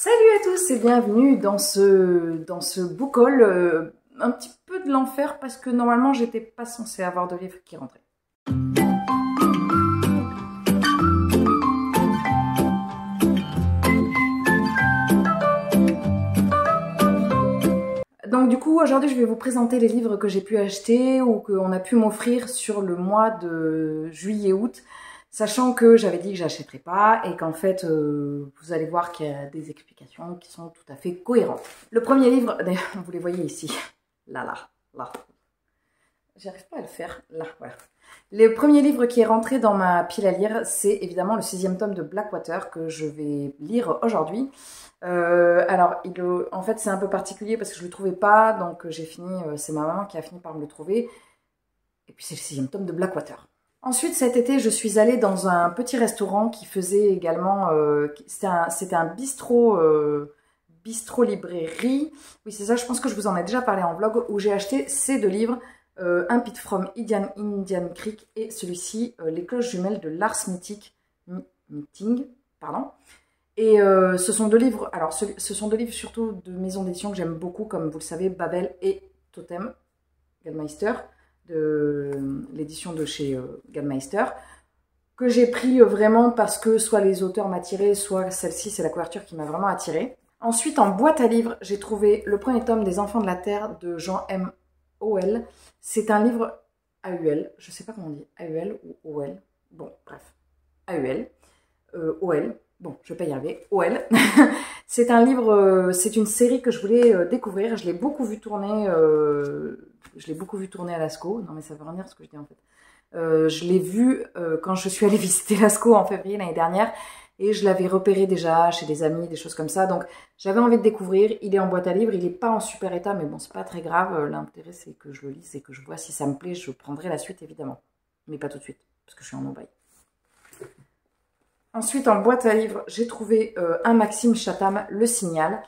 Salut à tous et bienvenue dans ce book haul un petit peu de l'enfer parce que normalement j'étais pas censée avoir de livres qui rentraient. Donc du coup aujourd'hui je vais vous présenter les livres que j'ai pu acheter ou qu'on a pu m'offrir sur le mois de juillet-août. Sachant que j'avais dit que j'achèterais pas et qu'en fait, vous allez voir qu'il y a des explications qui sont tout à fait cohérentes. Le premier livre, d'ailleurs, vous les voyez ici, là. J'arrive pas à le faire, là, voilà. Le premier livre qui est rentré dans ma pile à lire, c'est évidemment le 6e tome de Blackwater que je vais lire aujourd'hui. Alors, en fait, c'est un peu particulier parce que je ne le trouvais pas, donc j'ai fini, c'est ma maman qui a fini par me le trouver. Et puis c'est le 6e tome de Blackwater. Ensuite, cet été, je suis allée dans un petit restaurant qui faisait également... c'était un bistrot, bistrot-librairie. Oui, c'est ça, je pense que je vous en ai déjà parlé en vlog, où j'ai acheté ces deux livres, Un Pit from Indian Creek et celui-ci, Les cloches jumelles de Lars Meeting. Pardon. Et ce sont deux livres, alors ce sont deux livres surtout de maisons d'édition que j'aime beaucoup, comme vous le savez, Babel et Totem, Gallmeister, de l'édition de chez Gallmeister, que j'ai pris vraiment parce que soit les auteurs m'attiraient, soit celle-ci, c'est la couverture qui m'a vraiment attirée. Ensuite, en boîte à livres, j'ai trouvé le premier tome des Enfants de la Terre de Jean M. Auel. C'est un livre AUL, je sais pas comment on dit, AUL ou OL, bon, bref, AUL, OL, bon, je vais pas y arriver, OL. C'est un livre, c'est une série que je voulais découvrir, je l'ai beaucoup vu tourner... à Lascaux. Non, mais ça veut rien dire ce que je dis en fait. Je l'ai vu quand je suis allée visiter Lascaux en février l'année dernière et je l'avais repéré déjà chez des amis, des choses comme ça. Donc j'avais envie de découvrir. Il est en boîte à livres, il n'est pas en super état, mais bon, c'est pas très grave. L'intérêt, c'est que je le lise et que je vois si ça me plaît. Je prendrai la suite évidemment, mais pas tout de suite parce que je suis en embaille. Ensuite, en boîte à livres, j'ai trouvé un Maxime Chatham, Le Signal.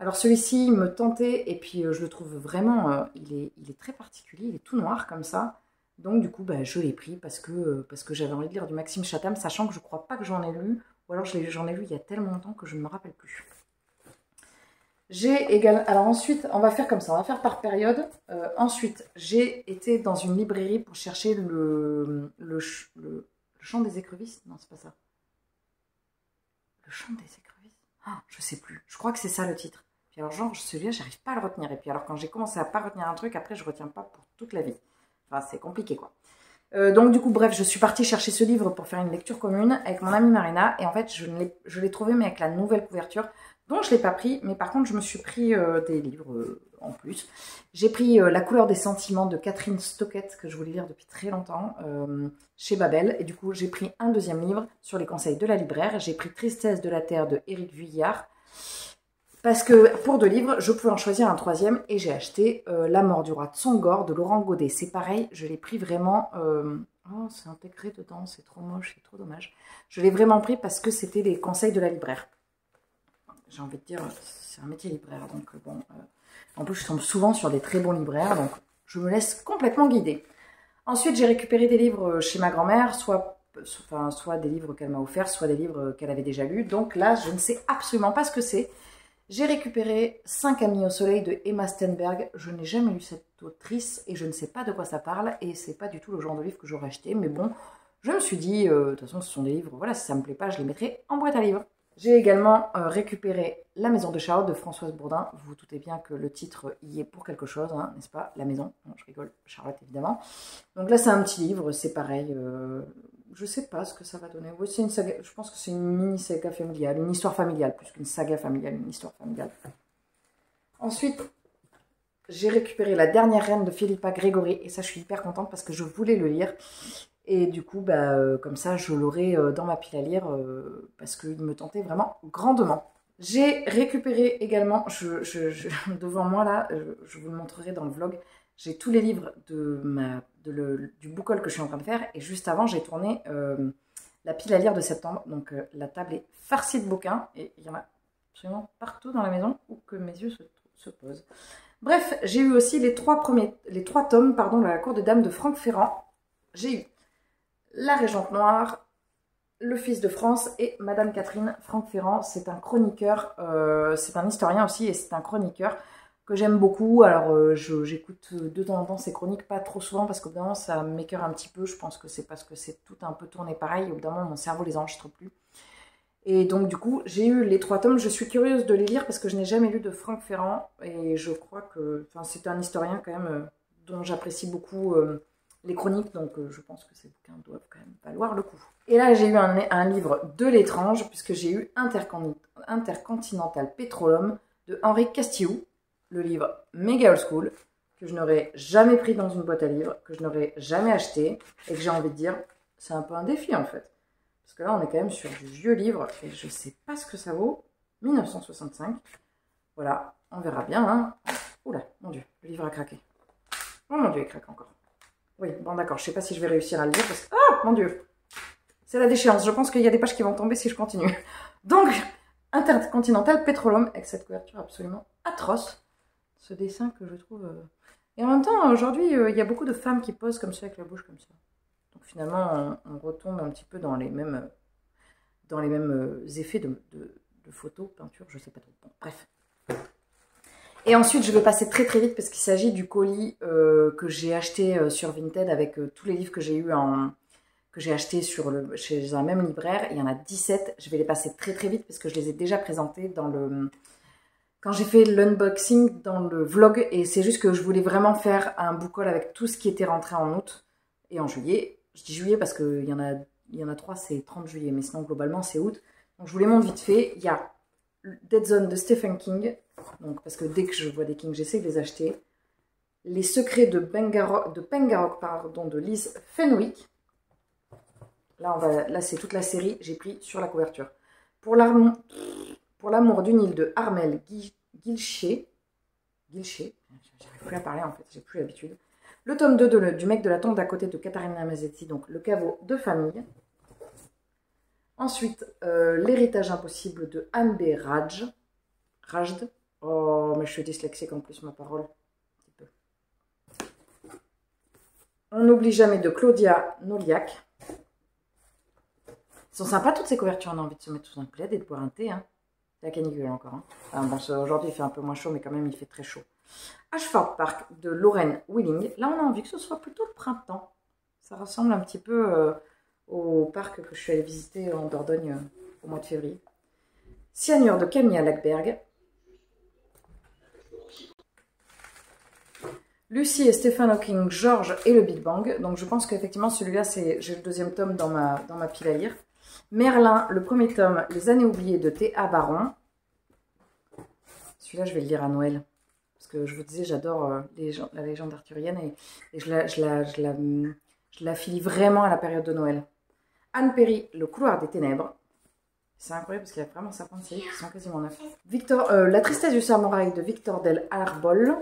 Alors celui-ci, il me tentait et puis je le trouve vraiment, il est très particulier, il est tout noir comme ça. Donc du coup, bah, je l'ai pris parce que j'avais envie de lire du Maxime Chatham, sachant que je ne crois pas que j'en ai lu, ou alors j'en ai lu il y a tellement longtemps que je ne me rappelle plus. Alors ensuite, on va faire comme ça, on va faire par période. Ensuite, j'ai été dans une librairie pour chercher le chant des écrevisses. Non, c'est pas ça. Le chant des écrevisses. Ah, je sais plus. Je crois que c'est ça le titre. Puis alors genre, celui-là, j'arrive pas à le retenir. Et puis alors, quand j'ai commencé à pas retenir un truc, après, je retiens pas pour toute la vie. Enfin, c'est compliqué, quoi. Donc, du coup, bref, je suis partie chercher ce livre pour faire une lecture commune avec mon amie Marina. Et en fait, je l'ai trouvé, mais avec la nouvelle couverture. Donc, je l'ai pas pris. Mais par contre, je me suis pris des livres en plus. J'ai pris La couleur des sentiments de Catherine Stockett, que je voulais lire depuis très longtemps, chez Babel. Et du coup, j'ai pris un deuxième livre sur les conseils de la libraire. J'ai pris Tristesse de la terre de Éric Vuillard. Parce que pour 2 livres, je pouvais en choisir un troisième et j'ai acheté La mort du roi Tsongor de Laurent Godet. C'est pareil, je l'ai pris vraiment... Oh, c'est intégré dedans, c'est trop moche, c'est trop dommage. Je l'ai vraiment pris parce que c'était les conseils de la libraire. J'ai envie de dire, c'est un métier libraire, donc bon... En plus, je tombe souvent sur des très bons libraires, donc je me laisse complètement guider. Ensuite, j'ai récupéré des livres chez ma grand-mère, soit des livres qu'elle m'a offerts, soit des livres qu'elle avait déjà lus. Donc là, je ne sais absolument pas ce que c'est. J'ai récupéré 5 amis au soleil de Emma Stenberg. Je n'ai jamais lu cette autrice et je ne sais pas de quoi ça parle. Et c'est pas du tout le genre de livre que j'aurais acheté. Mais bon, je me suis dit, de toute façon, ce sont des livres. Voilà, si ça me plaît pas, je les mettrai en boîte à livres. J'ai également récupéré La maison de Charlotte de Françoise Bourdin. Vous vous doutez bien que le titre y est pour quelque chose, hein, n'est-ce pas? La maison. Non, je rigole, Charlotte évidemment. Donc là, c'est un petit livre, c'est pareil. Je sais pas ce que ça va donner. Oui, c'est une saga, je pense que c'est une mini-saga familiale, une histoire familiale, plus qu'une saga familiale, une histoire familiale. Ensuite, j'ai récupéré La dernière reine de Philippa Gregori, et ça, je suis hyper contente parce que je voulais le lire. Et du coup, bah, comme ça, je l'aurai dans ma pile à lire parce qu'il me tentait vraiment grandement. J'ai récupéré également, devant moi là, je vous le montrerai dans le vlog, j'ai tous les livres du book haul que je suis en train de faire. Et juste avant, j'ai tourné la pile à lire de septembre. Donc la table est farcie de bouquins. Et il y en a absolument partout dans la maison où que mes yeux se posent. Bref, j'ai eu aussi les trois tomes de La cour des dames de Franck Ferrand. J'ai eu La Régente Noire, Le Fils de France et Madame Catherine. Franck Ferrand, c'est un chroniqueur, c'est un historien aussi et c'est un chroniqueur que j'aime beaucoup. Alors j'écoute de temps en temps ses chroniques, pas trop souvent parce qu'au bout d'un moment ça m'écœure un petit peu. Je pense que c'est parce que c'est tout un peu tourné pareil. Au bout d'un moment mon cerveau les enregistre plus. Et donc du coup j'ai eu les 3 tomes. Je suis curieuse de les lire parce que je n'ai jamais lu de Franck Ferrand et je crois que c'est un historien quand même dont j'apprécie beaucoup les chroniques, donc je pense que ces bouquins doivent quand même valoir le coup. Et là, j'ai eu un livre de l'étrange, puisque j'ai eu Intercontinental Petroleum de Henri Castillou, le livre méga old school, que je n'aurais jamais pris dans une boîte à livres, que je n'aurais jamais acheté, et que j'ai envie de dire, c'est un peu un défi en fait. Parce que là, on est quand même sur du vieux livre, et je sais pas ce que ça vaut, 1965. Voilà, on verra bien. Hein. Oula, mon Dieu, le livre a craqué. Oh mon Dieu, il craque encore. Oui, bon d'accord, je sais pas si je vais réussir à le lire parce que... Ah, mon Dieu! C'est la déchéance, je pense qu'il y a des pages qui vont tomber si je continue. Donc, Intercontinental Petroleum, avec cette couverture absolument atroce. Ce dessin que je trouve... Et en même temps, aujourd'hui, il y a beaucoup de femmes qui posent comme ça, avec la bouche comme ça. Donc finalement, on retombe un petit peu dans les mêmes effets de photos, peinture, je sais pas trop. Bon, bref. Et ensuite, je vais passer très très vite parce qu'il s'agit du colis que j'ai acheté sur Vinted avec tous les livres que j'ai eu que j'ai acheté chez un même libraire. Il y en a 17. Je vais les passer très très vite parce que je les ai déjà présentés quand j'ai fait l'unboxing dans le vlog. Et c'est juste que je voulais vraiment faire un book haul avec tout ce qui était rentré en août et en juillet. Je dis juillet parce qu'il y en a 3, c'est 30 juillet, mais sinon globalement c'est août. Donc je vous les montre vite fait. Il y a Dead Zone de Stephen King. Donc, parce que dès que je vois des King, j'essaie de les acheter. Les secrets de Pengarok, de Liz Fenwick. Là c'est toute la série, j'ai pris sur la couverture. Pour l'amour d'une île de Armel Gilchet, j'arrive plus à parler en fait, j'ai plus l'habitude. Le tome 2 du mec de la tombe d'à côté de Katharina Mazzetti, donc le caveau de famille. Ensuite, l'héritage impossible de Anne B. Rajd. Oh, mais je suis dyslexique en plus, ma parole. Un petit peu. On n'oublie jamais de Claudia Noliak. Ils sont sympas toutes ces couvertures, on a envie de se mettre sous un plaid et de boire un thé. Hein. C'est la canicule encore. Hein. Enfin, bon, aujourd'hui il fait un peu moins chaud, mais quand même il fait très chaud. Ashford Park de Lauren Willing. Là, on a envie que ce soit plutôt le printemps. Ça ressemble un petit peu au parc que je suis allée visiter en Dordogne au mois de février. Cyanure de Camilla Lackberg. Lucy et Stephen Hawking, George et le Big Bang. Donc je pense qu'effectivement celui-là, j'ai le 2e tome dans ma pile à lire. Merlin, le 1er tome, Les années oubliées de T.A. Baron. Celui-là, je vais le lire à Noël. Parce que je vous disais, j'adore la légende arthurienne et je la filie vraiment à la période de Noël. Anne Perry, Le couloir des ténèbres. C'est incroyable parce qu'il y a vraiment certaines séries qui sont quasiment neuves. La tristesse du samouraï de Victor Del Arbol.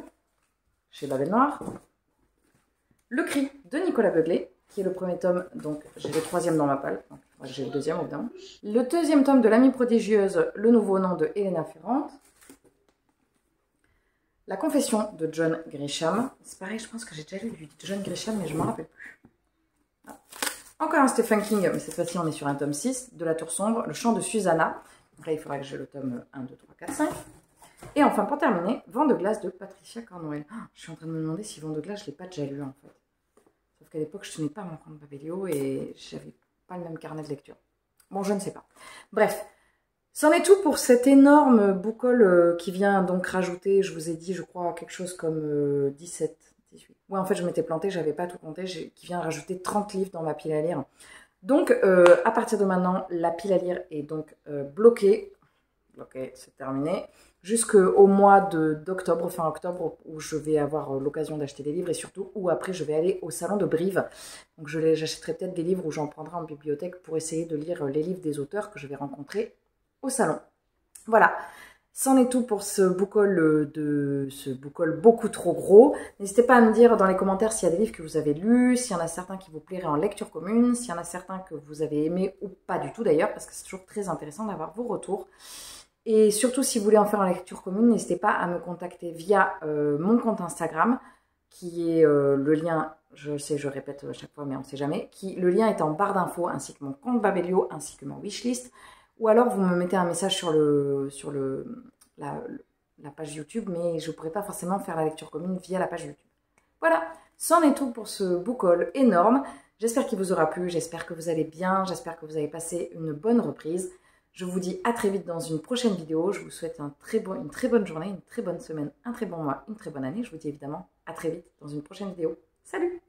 Chez Babel Noir. Le cri de Nicolas Beuglé, qui est le 1er tome, donc j'ai le 3e dans ma palle, donc j'ai le 2e évidemment. Le 2e tome de L'Amie prodigieuse, le nouveau nom de Helena Ferrand. La confession de John Grisham. C'est pareil, je pense que j'ai déjà lu du John Grisham, mais je ne m'en rappelle plus. Ah. Encore un Stephen King, mais cette fois-ci on est sur un tome 6, de La Tour Sombre, Le chant de Susanna. Donc là il faudra que j'ai le tome 1, 2, 3, 4, 5. Et enfin, pour terminer, Vent de glace de Patricia Cornwell. Oh, je suis en train de me demander si Vent de glace, je ne l'ai pas déjà lu en fait. Sauf qu'à l'époque, je tenais pas mon compte Babelio et j'avais pas le même carnet de lecture. Bon, je ne sais pas. Bref, c'en est tout pour cet énorme book haul qui vient donc rajouter, je vous ai dit, je crois, quelque chose comme 17, 18. Ouais, en fait, je m'étais plantée, j'avais pas tout compté, qui vient rajouter 30 livres dans ma pile à lire. Donc, à partir de maintenant, la pile à lire est donc bloquée. Bloquée, c'est terminé. Jusqu'au mois d'octobre, fin octobre, où je vais avoir l'occasion d'acheter des livres et surtout où après je vais aller au salon de Brive. Donc j'achèterai peut-être des livres où j'en prendrai en bibliothèque pour essayer de lire les livres des auteurs que je vais rencontrer au salon. Voilà, c'en est tout pour ce book haul beaucoup trop gros. N'hésitez pas à me dire dans les commentaires s'il y a des livres que vous avez lus, s'il y en a certains qui vous plairaient en lecture commune, s'il y en a certains que vous avez aimés ou pas du tout d'ailleurs, parce que c'est toujours très intéressant d'avoir vos retours. Et surtout, si vous voulez en faire en lecture commune, n'hésitez pas à me contacter via mon compte Instagram, qui est le lien, je sais, je répète à chaque fois, mais on ne sait jamais, le lien est en barre d'infos, ainsi que mon compte Babelio, ainsi que mon wishlist. Ou alors, vous me mettez un message sur la page YouTube, mais je ne pourrai pas forcément faire la lecture commune via la page YouTube. Voilà, c'en est tout pour ce book haul énorme. J'espère qu'il vous aura plu, j'espère que vous allez bien, j'espère que vous avez passé une bonne reprise. Je vous dis à très vite dans une prochaine vidéo. Je vous souhaite une très bonne journée, une très bonne semaine, un très bon mois, une très bonne année. Je vous dis évidemment à très vite dans une prochaine vidéo. Salut!